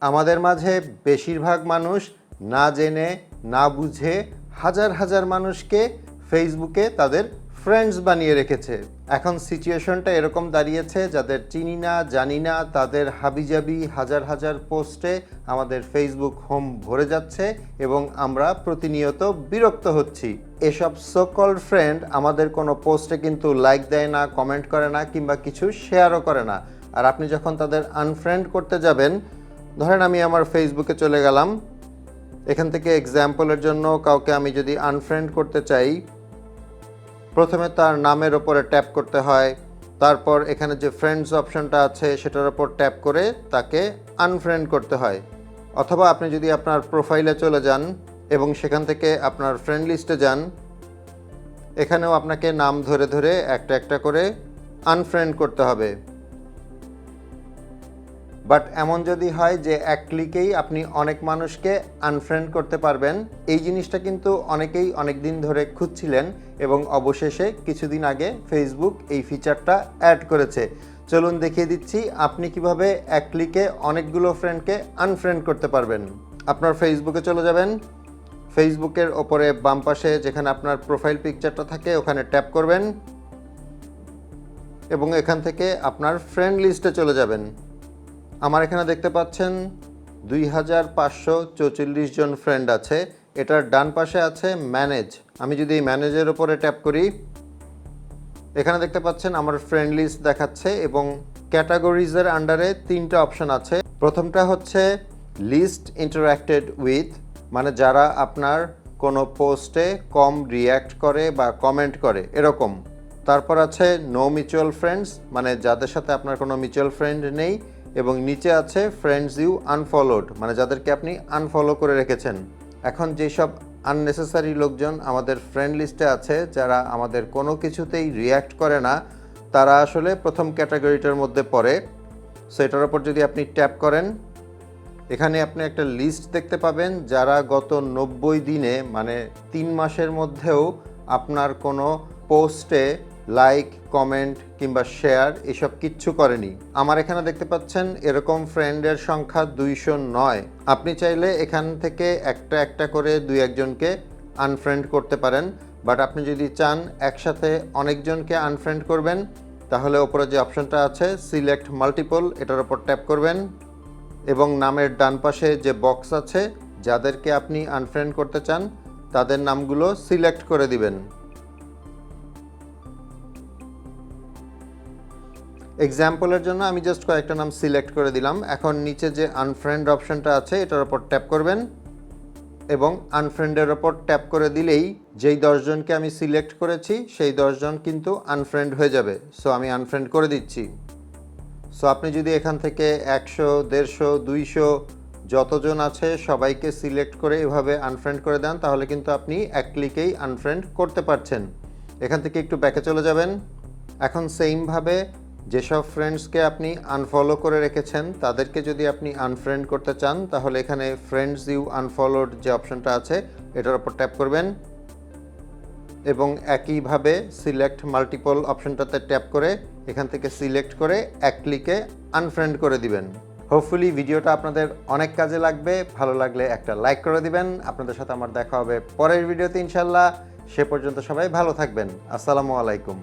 আমাদের মাঝে বেশিরভাগ মানুষ না জেনে না বুঝে হাজার হাজার মানুষকে ফেসবুকে তাদের ফ্রেন্ডস বানিয়ে রেখেছে। এখন সিচুয়েশনটা এরকম দাঁড়িয়েছে, যাদের চিনি না জানি না তাদের হাবিজাবি হাজার হাজার পোস্টে আমাদের ফেসবুক হোম ভরে যাচ্ছে এবং আমরা প্রতিনিয়ত বিরক্ত হচ্ছি। এসব সো কল্ড ফ্রেন্ড আমাদের কোনো পোস্টে কিন্তু লাইক দেয় না, কমেন্ট করে না, কিংবা কিছু শেয়ারও করে না। আর আপনি যখন তাদের আনফ্রেন্ড করতে যাবেন, ধরেন আমি আমার ফেসবুকে চলে গেলাম, এখান থেকে এক্সাম্পলের জন্য কাউকে আমি যদি আনফ্রেন্ড করতে চাই, প্রথমে তার নামের ওপরে ট্যাপ করতে হয়, তারপর এখানে যে ফ্রেন্ডস অপশনটা আছে সেটার ওপর ট্যাপ করে তাকে আনফ্রেন্ড করতে হয়। অথবা আপনি যদি আপনার প্রোফাইলে চলে যান এবং সেখান থেকে আপনার ফ্রেন্ড লিস্টে যান, এখানেও আপনাকে নাম ধরে ধরে একটা একটা করে আনফ্রেন্ড করতে হবে। বাট এমন যদি হয় যে এক ক্লিকেই আপনি অনেক মানুষকে আনফ্রেন্ড করতে পারবেন, এই জিনিসটা কিন্তু অনেকেই অনেক দিন ধরে খুঁজছিলেন এবং অবশেষে কিছুদিন আগে ফেসবুক এই ফিচারটা অ্যাড করেছে। চলুন দেখিয়ে দিচ্ছি আপনি কিভাবে এক ক্লিকে অনেকগুলো ফ্রেন্ডকে আনফ্রেন্ড করতে পারবেন। আপনার ফেসবুকে চলে যাবেন, ফেসবুকের ওপরে বাম পাশে যেখানে আপনার প্রোফাইল পিকচারটা থাকে ওখানে ট্যাপ করবেন এবং এখান থেকে আপনার ফ্রেন্ড লিস্টে চলে যাবেন। আমার এখানে দেখতে পাচ্ছেন 2544 জন ফ্রেন্ড আছে। এটার ডান পাশে আছে ম্যানেজ। আমি যদি এই ম্যানেজের উপরে ট্যাপ করি, এখানে দেখতে পাচ্ছেন আমার ফ্রেন্ড লিস্ট দেখাচ্ছে এবং ক্যাটাগরিজের আন্ডারে 3টা অপশন আছে। প্রথমটা হচ্ছে লিস্ট ইন্টারঅ্যাক্টেড উইথ, মানে যারা আপনার কোনো পোস্টে কম রিয়্যাক্ট করে বা কমেন্ট করে এরকম। তারপর আছে নো মিউচুয়াল ফ্রেন্ডস, মানে যাদের সাথে আপনার কোনো মিউচুয়াল ফ্রেন্ড নেই। এবং নিচে আছে ফ্রেন্ডস ইউ আনফলোড, মানে যাদেরকে আপনি আনফলো করে রেখেছেন। এখন যেসব আননেসেসারি লোকজন আমাদের ফ্রেন্ড লিস্টে আছে, যারা আমাদের কোনো কিছুতেই রিয়্যাক্ট করে না, তারা আসলে প্রথম ক্যাটাগরিটার মধ্যে পড়ে। সো এটার ওপর যদি আপনি ট্যাপ করেন, এখানে আপনি একটা লিস্ট দেখতে পাবেন যারা গত 90 দিনে মানে 3 মাসের মধ্যেও আপনার কোনো পোস্টে লাইক, কমেন্ট কিংবা শেয়ার এসব কিচ্ছু করেনি। আমার এখানে দেখতে পাচ্ছেন এরকম ফ্রেন্ডের সংখ্যা 209। আপনি চাইলে এখান থেকে একটা একটা করে 2-1জনকে আনফ্রেন্ড করতে পারেন। বাট আপনি যদি চান একসাথে অনেকজনকে আনফ্রেন্ড করবেন, তাহলে ওপরে যে অপশনটা আছে সিলেক্ট মাল্টিপল, এটার ওপর ট্যাপ করবেন এবং নামের ডান পাশে যে বক্স আছে যাদেরকে আপনি আনফ্রেন্ড করতে চান তাদের নামগুলো সিলেক্ট করে দিবেন। এক্সাম্পলের জন্য আমি জাস্ট কয়েকটা নাম সিলেক্ট করে দিলাম। এখন নিচে যে আনফ্রেন্ড অপশনটা আছে এটার ওপর ট্যাপ করবেন এবং আনফ্রেন্ডের ওপর ট্যাপ করে দিলেই যেই 10 জনকে আমি সিলেক্ট করেছি সেই 10 জন কিন্তু আনফ্রেন্ড হয়ে যাবে। সো আমি আনফ্রেন্ড করে দিচ্ছি। সো আপনি যদি এখান থেকে 100, 150, 200 যতজন আছে সবাইকে সিলেক্ট করে এভাবে আনফ্রেন্ড করে দেন, তাহলে কিন্তু আপনি এক ক্লিকেই আনফ্রেন্ড করতে পারছেন। এখান থেকে একটু ব্যাকে চলে যাবেন। এখন সেইমভাবে যেসব ফ্রেন্ডসকে আপনি আনফলো করে রেখেছেন তাদেরকে যদি আপনি আনফ্রেন্ড করতে চান, তাহলে এখানে ফ্রেন্ডস ইউ আনফলোড যে অপশনটা আছে এটার উপর ট্যাপ করবেন এবং একইভাবে সিলেক্ট মাল্টিপল অপশনটাতে ট্যাপ করে এখান থেকে সিলেক্ট করে এক ক্লিকে আনফ্রেন্ড করে দিবেন। হোপফুলি ভিডিওটা আপনাদের অনেক কাজে লাগবে। ভালো লাগলে একটা লাইক করে দিবেন। আপনাদের সাথে আমার দেখা হবে পরের ভিডিওতে ইনশাল্লাহ। সে পর্যন্ত সবাই ভালো থাকবেন। আসসালামু আলাইকুম।